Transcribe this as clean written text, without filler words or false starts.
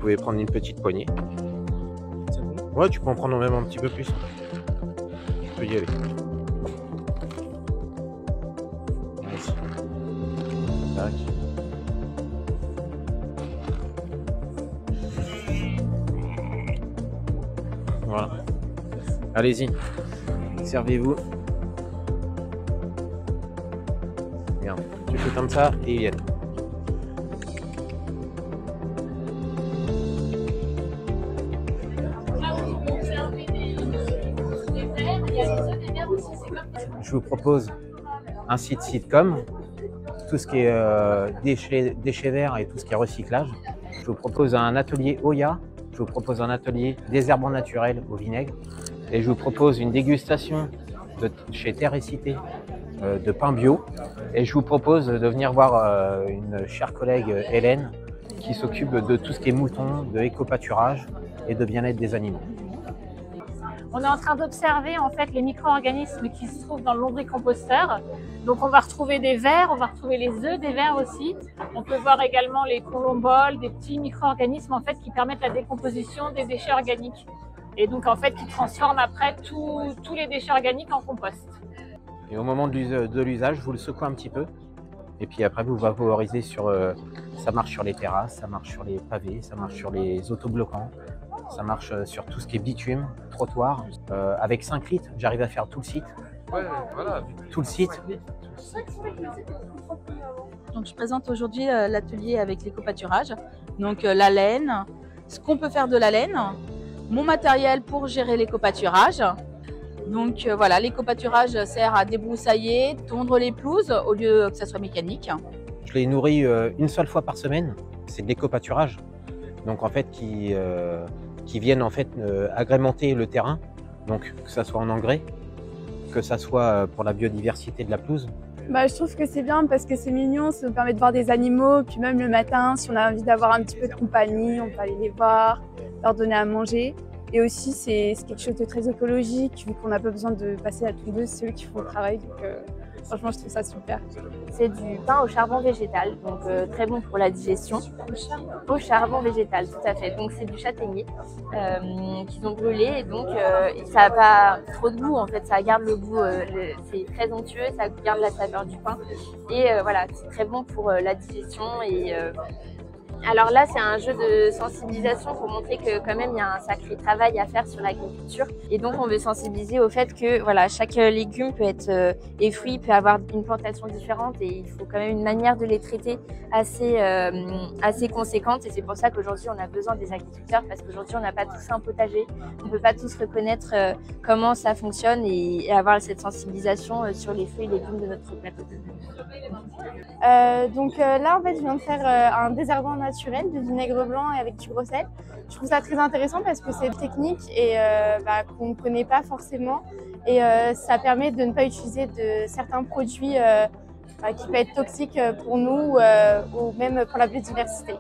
pouvez prendre une petite poignée. C'est bon? Ouais, tu peux en prendre même un petit peu plus. Tu peux y aller. Tac. Voilà. Allez-y. Servez-vous. Regarde, tu fais comme ça et ils viennent. Je vous propose un site sitcom, tout ce qui est déchets verts et tout ce qui est recyclage. Je vous propose un atelier Oya, je vous propose un atelier désherbant naturel au vinaigre et je vous propose une dégustation chez Terre et Cité de pain bio et je vous propose de venir voir une chère collègue Hélène qui s'occupe de tout ce qui est moutons, de éco-pâturage et de bien-être des animaux. On est en train d'observer en fait les micro-organismes qui se trouvent dans le lombricomposteur. Donc on va retrouver des vers, on va retrouver les œufs des vers aussi. On peut voir également les colomboles, des petits micro-organismes en fait qui permettent la décomposition des déchets organiques. Et donc en fait qui transforment après tous les déchets organiques en compost. Et au moment de l'usage, vous le secouez un petit peu. Et puis après, vous vaporisez sur... ça marche sur les terrasses, ça marche sur les pavés, ça marche sur les autobloquants. Ça marche sur tout ce qui est bitume, trottoir. Avec 5 litres, j'arrive à faire tout le site. Ouais, voilà. Tout le site. Donc, je présente aujourd'hui l'atelier avec l'éco-pâturage. Donc la laine, ce qu'on peut faire de la laine, mon matériel pour gérer l'éco-pâturage. Donc voilà, l'éco-pâturage sert à débroussailler, tondre les pelouses au lieu que ça soit mécanique. Je les nourris une seule fois par semaine. C'est de l'éco-pâturage. Donc en fait, qui viennent en fait agrémenter le terrain. Donc que ça soit en engrais, que ça soit pour la biodiversité de la pelouse. Je trouve que c'est bien parce que c'est mignon, ça nous permet de voir des animaux, puis même le matin, si on a envie d'avoir un petit peu de compagnie, on peut aller les voir, leur donner à manger. Et aussi, c'est quelque chose de très écologique, vu qu'on n'a pas besoin de passer à tous deux, c'est eux qui font le travail. Donc franchement, je trouve ça super. C'est du pain au charbon végétal, donc très bon pour la digestion. Au charbon végétal, tout à fait. Donc c'est du châtaignier qu'ils ont brûlé et donc ça n'a pas trop de goût en fait, ça garde le goût, c'est très onctueux, ça garde la saveur du pain et voilà, c'est très bon pour la digestion et alors là, c'est un jeu de sensibilisation pour montrer que quand même il y a un sacré travail à faire sur l'agriculture. Et donc on veut sensibiliser au fait que voilà, chaque légume peut être et fruit peut avoir une plantation différente et il faut quand même une manière de les traiter assez conséquente. Et c'est pour ça qu'aujourd'hui on a besoin des agriculteurs parce qu'aujourd'hui on n'a pas tous un potager, on ne peut pas tous reconnaître comment ça fonctionne et avoir cette sensibilisation sur les fruits et légumes de notre plateau. Donc là en fait je viens de faire un désherbant naturel de vinaigre blanc et avec du gros sel. Je trouve ça très intéressant parce que c'est technique et qu'on ne connaît pas forcément et ça permet de ne pas utiliser de certains produits qui peuvent être toxiques pour nous ou même pour la biodiversité.